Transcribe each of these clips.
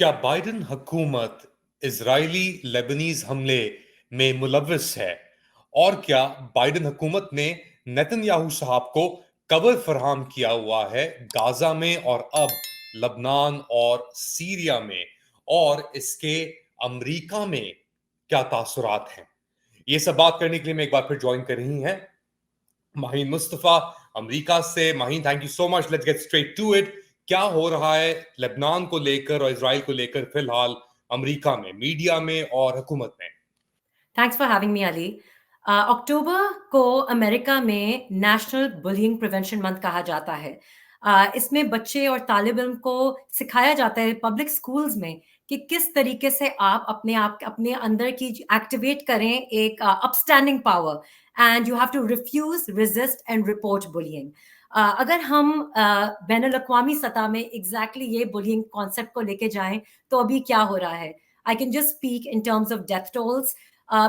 क्या बाइडेन हुकूमत Israeli Lebanese हमले में मुलव्वस है? और क्या बाइडेन हुकूमत ने नेतन्याहू साहब को कवर फराहम किया हुआ है गाजा में और अब लबनान और सीरिया में? और इसके अमेरिका में क्या तासुरात हैं? ये सब बात करने के लिए मैं एक बार फिर ज्वाइन कर रही हैं माहीन मुस्तफा अमेरिका से। Maheen, thank you so much. Let's get straight to it. क्या हो रहा है लेबनान को लेकर और इसराइल को लेकर फिलहाल अमेरिका में, मीडिया में और हुकूमत में? Thanks for having me Ali. अक्टूबर को अमेरिका में नेशनल बुलिंग प्रिवेंशन मंथ कहा जाता है। इसमें बच्चे और तालिब इल्म को सिखाया जाता है पब्लिक स्कूल्स में कि किस तरीके से आप अपने अंदर की एक्टिवेट करें एक upstanding power, and you have to refuse, resist and report bullying. अगर हम बैनुल अक़वामी सतह में एग्जैक्टली ये बुलिंग कॉन्सेप्ट को लेके जाएं तो अभी क्या हो रहा है। I can just speak in terms of death tolls.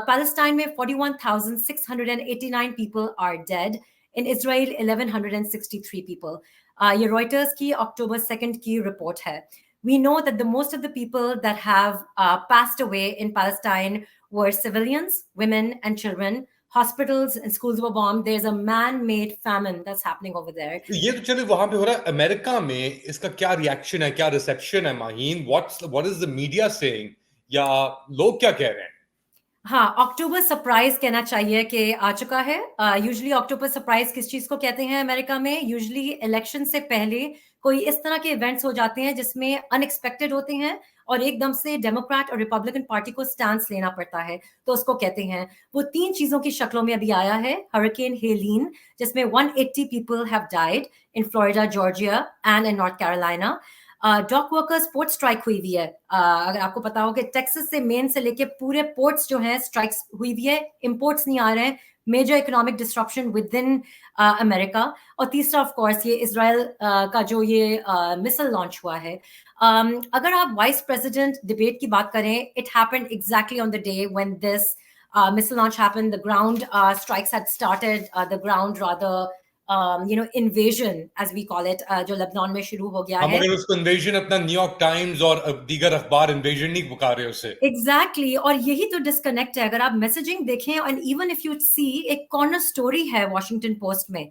Palestine में 41,689 people are dead. In Israel 1,163 people. ये Reuters की October 2nd की report है. We know that the most of the people that have passed away in Palestine were civilians, women and children. Hospitals and schools were bombed. There's a man-made famine that's happening over there. ये तो चले वहां पे हो रहा है। America में इसका क्या रिएक्शन है, क्या रिसेप्शन है Maheen? What is the media saying, या लोग क्या कह रहे हैं? हाँ, अक्टूबर सरप्राइज कहना चाहिए कि आ चुका है। यूजुअली अक्टूबर सरप्राइज किस चीज को कहते हैं अमेरिका में? यूजुअली इलेक्शन से पहले कोई इस तरह के इवेंट्स हो जाते हैं जिसमें अनएक्सपेक्टेड होते हैं और एकदम से डेमोक्रेट और रिपब्लिकन पार्टी को स्टैंड लेना पड़ता है, तो उसको कहते हैं। वो तीन चीजों की शक्लों में अभी आया है। हरिकेन हेलीन, जिसमें 180 people have died in Florida, Georgia and in North Carolina. Dock workers port strike हुई हुई है। अगर आपको पता हो कि टेक्सास से मेन से लेके पूरे पोर्ट्स जो हैं स्ट्राइक्स हुई हुई है, इंपोर्ट्स नहीं आ रहे हैं। Major economic disruption within America. और तीसरा ऑफ कोर्स ये इसराइल का जो ये मिसाइल लॉन्च हुआ है। अगर आप वाइस प्रेसिडेंट डिबेट की बात करें, it happened exactly on the day when this missile launch happened. The ground strikes had started. The ground rather invasion as we call it, जो लेबनान में शुरू हो गया हम है। अगर उसको इन्वेजन अपना न्यूयॉर्क टाइम्स और दीगर अखबार इन्वेजन नहीं पुकार रहे उसे। एग्जैक्टली और यही तो डिस्कनेक्ट है। अगर आप मैसेजिंग देखें and even if you see, एक कॉर्नर स्टोरी है वॉशिंगटन पोस्ट में,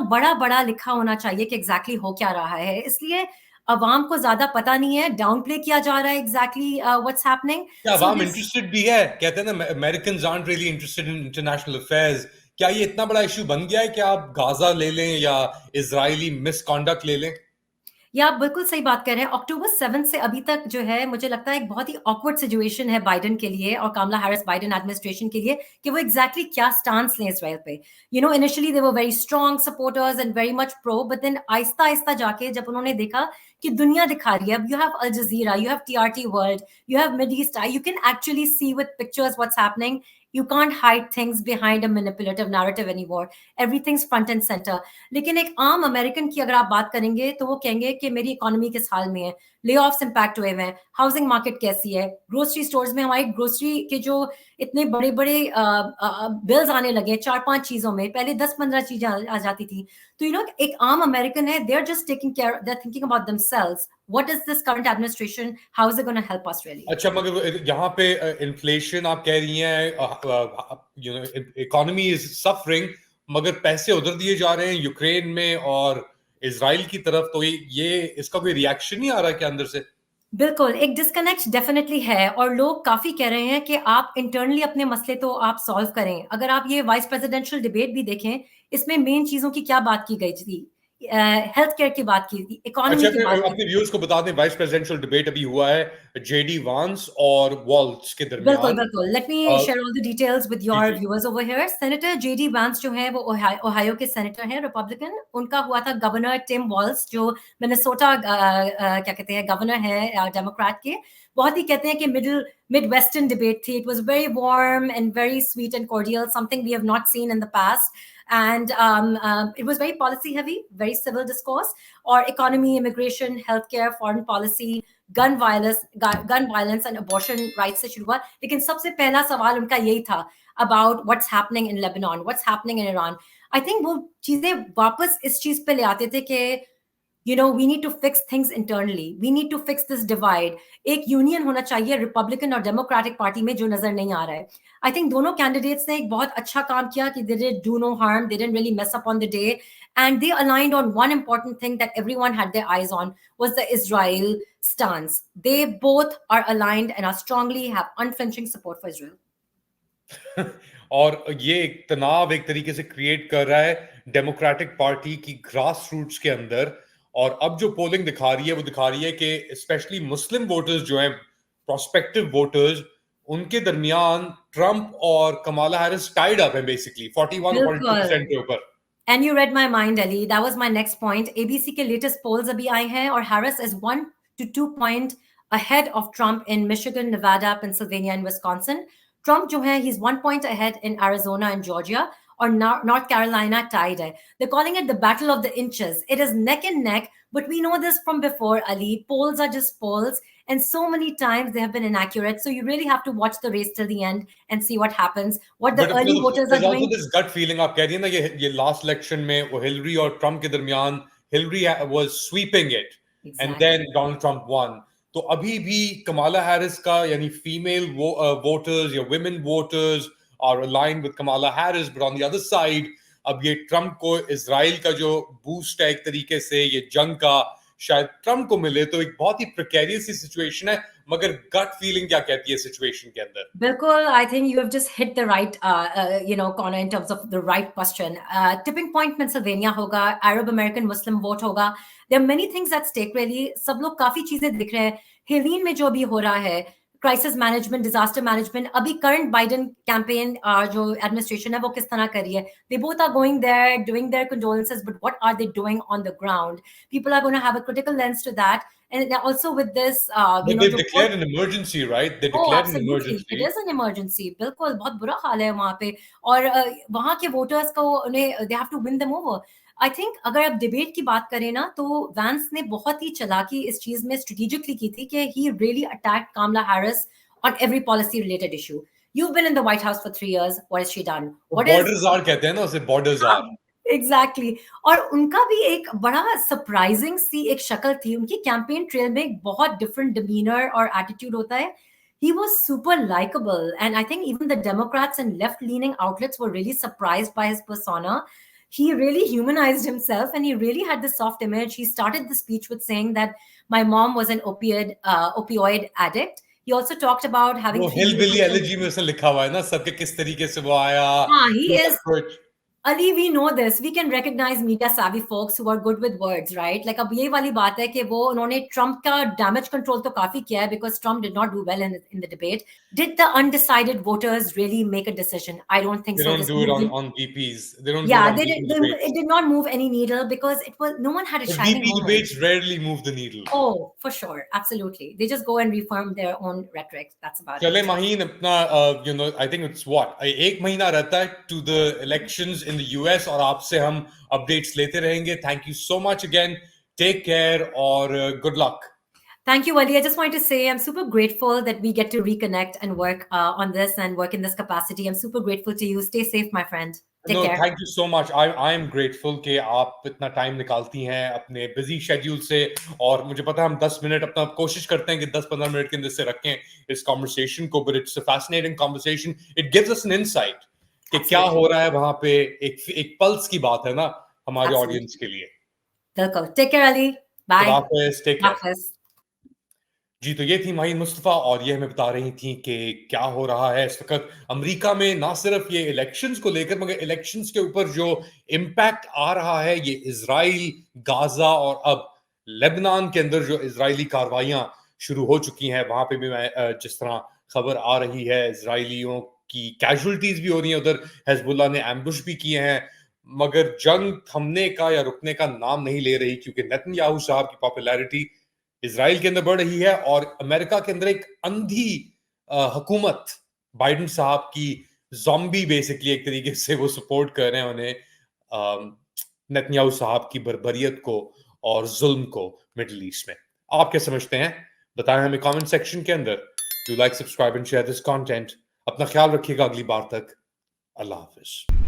बड़ा बड़ा लिखा होना चाहिए कि एग्जैक्टली हो क्या रहा है। इसलिए अवाम को ज्यादा पता नहीं है, डाउन प्ले किया जा रहा है एग्जैक्टली व्हाट्स हैपनिंग। क्या सो अवाम दिस इंटरेस्टेड भी है? कहते हैं ना, Americans aren't really interested in international affairs. क्या ये इतना बड़ा इश्यू बन गया है कि आप गाजा ले लें या इजरायली मिसकॉन्डक्ट ले लें? या आप बिल्कुल सही बात कर रहे हैं। अक्टूबर 7 से अभी तक जो है, मुझे लगता है एक बहुत ही ऑकवर्ड सिचुएशन है बाइडेन के लिए और कामला हैरिस बाइडेन एडमिनिस्ट्रेशन के लिए कि वो एग्जैक्टली क्या स्टांस लें इसराइल पे। Initially they were very strong supporters and very much pro, but then आहिस्ता आहिस्ता जाके जब उन्होंने देखा कि दुनिया दिखा रही है, अब you have Al Jazeera, you have TRT World, you have Mid East Eye, you can actually see with pictures what's happening. You can't hide things behind a manipulative narrative anymore. Everything's front and center. लेकिन एक आम American की अगर आप बात करेंगे तो वो कहेंगे कि मेरी इकोनॉमी किस हाल में है, ले ऑफ्स इम्पैक्ट हुए हैं, हाउसिंग मार्केट कैसी है, ग्रोसरी स्टोर्स में हमारी ग्रोसरी के जो इतने बड़े बड़े बिल्स आने लगे, 4-5 चीजों में पहले 10-15 चीजें आ जाती थी। तो एक आम अमेरिकन है, they are just taking care, they are thinking about themselves, what is this current administration, how is it gonna help us really. अच्छा, मगर यहाँ पे इन्फ्लेशन आप कह रही हैं, इकोनॉमी इज सफरिंग, मगर पैसे उधर दिए जा रहे हैं यूक्रेन में और इसराइल की तरफ, तो ये इसका कोई रिएक्शन नहीं आ रहा क्या अंदर से? बिल्कुल, एक डिस्कनेक्ट डेफिनेटली है और लोग काफ़ी कह रहे हैं कि आप इंटरनली अपने मसले तो आप सॉल्व करें। अगर आप ये वाइस प्रेसिडेंशियल डिबेट भी देखें, इसमें मेन चीज़ों की क्या बात की गई थी? हेल्थ केयर की बात की थी, अच्छा, इकोनॉमी की बात की अपने थी। व्यूअर्स को बता दें, वाइस प्रेसिडेंशियल डिबेट अभी हुआ है जेडी वांस और वॉल्ट्ज के बिल्कुल, दरमियान। बिल्कुल। Let me uh, share all the details with जी योर जी। Viewers over here. Senator JD Vance जो है वो ओहायो के सेनेटर हैं, रिपब्लिकन। उनका हुआ था गवर्नर टिम वॉल्स, जो मिनेसोटा क्या कहते हैं गवर्नर है डेमोक्रेट के। बहुत ही कहते हैं कि मिड वेस्टर्न डिबेट थी। It was very warm and very sweet and cordial, something we have not seen in the past. And it was very policy heavy, very civil discourse, or economy, immigration, healthcare, foreign policy, gun violence and abortion rights से शुरू हुआ। लेकिन सबसे पहला सवाल उनका यही था about what's happening in Lebanon, what's happening in Iran. I think वो चीजें वापस इस चीज पे ले आते थे कि we need to fix things internally. We need to fix this divide. एक यूनियन होना चाहिए रिपब्लिकन और डेमोक्रेटिक पार्टी में जो नजर नहीं आ रहा है. I think दोनों कैंडिडेट्स ने एक बहुत अच्छा काम किया कि they did do no harm, they didn't really mess up on the day, and they aligned on one important thing that everyone had their eyes on was the Israel stance. They both are aligned and are strongly have unflinching support for Israel. और ये एक तनाव एक तरीके से create कर रहा है डेमोक्रेटिक पार्टी की ग्रास रूट्स के अंदर. और अब जो पोलिंग दिखा रही है वो दिखा रही है कि स्पेशली मुस्लिम वोटर्स जो हैं, प्रोस्पेक्टिव वोटर्स, उनके दरमियान ट्रंप और कमाला हैरिस टाइड अप है बेसिकली 41.2% के ऊपर. And you read my mind, Ali. That was my next point. ABC के latest polls अभी आए हैं और Harris is 1 to 2 point ahead of Trump in Michigan, Nevada, Pennsylvania, and Wisconsin. Trump जो है, he's 1 point ahead in Arizona and Georgia, or North Carolina tied है. They're calling it the battle of the inches. It is neck and neck, but we know this from before, Ali. Polls are just polls, and so many times they have been inaccurate. So you really have to watch the race till the end and see what happens. What the early voters are doing. Also this gut feeling आप कह रही है ना, ये last election में वो Hillary और Trump के दरमियान Hillary was sweeping it, and then Donald Trump won. तो अभी भी कमाला हैरिस का यानी फीमेल वोटर्स या women voters are aligned with Kamala Harris, but on the other side अब ये ट्रम्प को इजराइल का जो बूस्ट है एक तरीके से ये जंग का शायद ट्रम्प को मिले, तो एक बहुत ही प्रिकेरियस सी सिचुएशन है. मगर गट फीलिंग क्या कहती है सिचुएशन के अंदर? बिल्कुल, I think you have just hit the right corner in terms of the right question. Tipping point Pennsylvania होगा, Arab American Muslim vote होगा. There are many things at stake really. सब लोग काफी चीजें दिख रहे हैं. हेलीन में जो अभी हो रहा है, क्राइसिस मैनेजमेंट, डिजास्टर मैनेजमेंट, अभी करंट बाइडेन कैंपेन जो एडमिनिस्ट्रेशन है वो किस तरह कर रही है. They both are going there, doing their condolences, but what are they doing on the ground? People are going to have a critical lens to that. And also with this, but they've declared an emergency, right? They declared an emergency. It is an emergency. बिल्कुल, बहुत बुरा हाल है वहाँ पे. और वहाँ के voters को उन्हें they have to win them over. I think अगर आप डिबेट की बात करें ना, तो वैंस ने बहुत ही चालाकी इस चीज में स्ट्रेटेजिकली की थी कि he really attacked Kamala Harris on every policy related issue. You've been in the White House for 3 years. What has she done? Borders are कहते हैं ना उसे, borders are. Exactly. और उनका भी एक बड़ा सरप्राइजिंग सी एक शक्ल थी. उनकी कैंपेन ट्रेल में एक बहुत डिफरेंट डिमीनर और एटीट्यूड होता है. He was super likable, and I think even the Democrats and left-leaning outlets were really surprised by his persona. He really humanized himself, and he really had this soft image. He started the speech with saying that my mom was an opioid addict. He also talked about having वो hillbilly elegy में उसने लिखा हुआ है ना सबके किस तरीके से वो आया. हाँ, he is. Ali, we know this. We can recognize media savvy folks who are good with words, right? Like अब ये वाली बात है कि वो उन्होंने ट्रम्प का डैमेज कंट्रोल तो काफी किया है because Trump did not do well in the debate. Did the undecided voters really make a decision? I don't think so. They don't do it on VPs. They don't. Yeah, it did not move any needle because no one had a shining VP debates rarely move the needle. Oh, for sure, absolutely. They just go and reform their own rhetoric. That's about it. चले माहीन अपना I think it's what एक महीना रहता है to the elections in the US और आपसे हम updates लेते रहेंगे. Thank you so much again. Take care or good luck. Thank you, Ali. I just wanted to say I'm super grateful that we get to reconnect and work on this and work in this capacity. I'm super grateful to you. Stay safe, my friend. Take care. Thank you so much. I am grateful कि आप इतना time निकालती हैं अपने busy schedule से, और मुझे पता है हम 10 मिनट अपना कोशिश करते हैं कि 10-15 मिनट के अंदर से रखें इस conversation को, but it's a fascinating conversation. It gives us an insight कि क्या हो रहा है वहाँ पे. एक पल्स की बात है ना हमारे ऑडियंस के लिए. बिल्कुल. Take care, Ali. Bye. Take care. जी, तो ये थी माहीन मुस्तफा और ये हमें बता रही थी कि क्या हो रहा है इस वक्त अमेरिका में, ना सिर्फ ये इलेक्शंस को लेकर मगर इलेक्शंस के ऊपर जो इम्पैक्ट आ रहा है ये इजराइल, गाजा और अब लेबनान के अंदर जो इजरायली कार्रवाइयां शुरू हो चुकी हैं, वहां पे भी मैं जिस तरह खबर आ रही है इजरायलियों की कैजुअलिटीज भी हो रही हैं, उधर हिजबुल्लाह ने एम्बुश भी किए हैं, मगर जंग थमने का या रुकने का नाम नहीं ले रही क्योंकि नेतन्याहू साहब की पॉपुलैरिटी इजराइल के अंदर बढ़ रही है और अमेरिका के अंदर एक अंधी हुकूमत बाइडेन साहब की ज़ॉम्बी बेसिकली एक तरीके से वो सपोर्ट कर रहे हैं उन्हें नेतन्याहू साहब की बर्बरियत को और जुल्म को मिडिल ईस्ट में. आप क्या समझते हैं बताएं हमें कमेंट सेक्शन के अंदर. Do like, subscribe and share this content. अपना ख्याल रखिएगा. अगली बार तक अल्लाह हाफिज.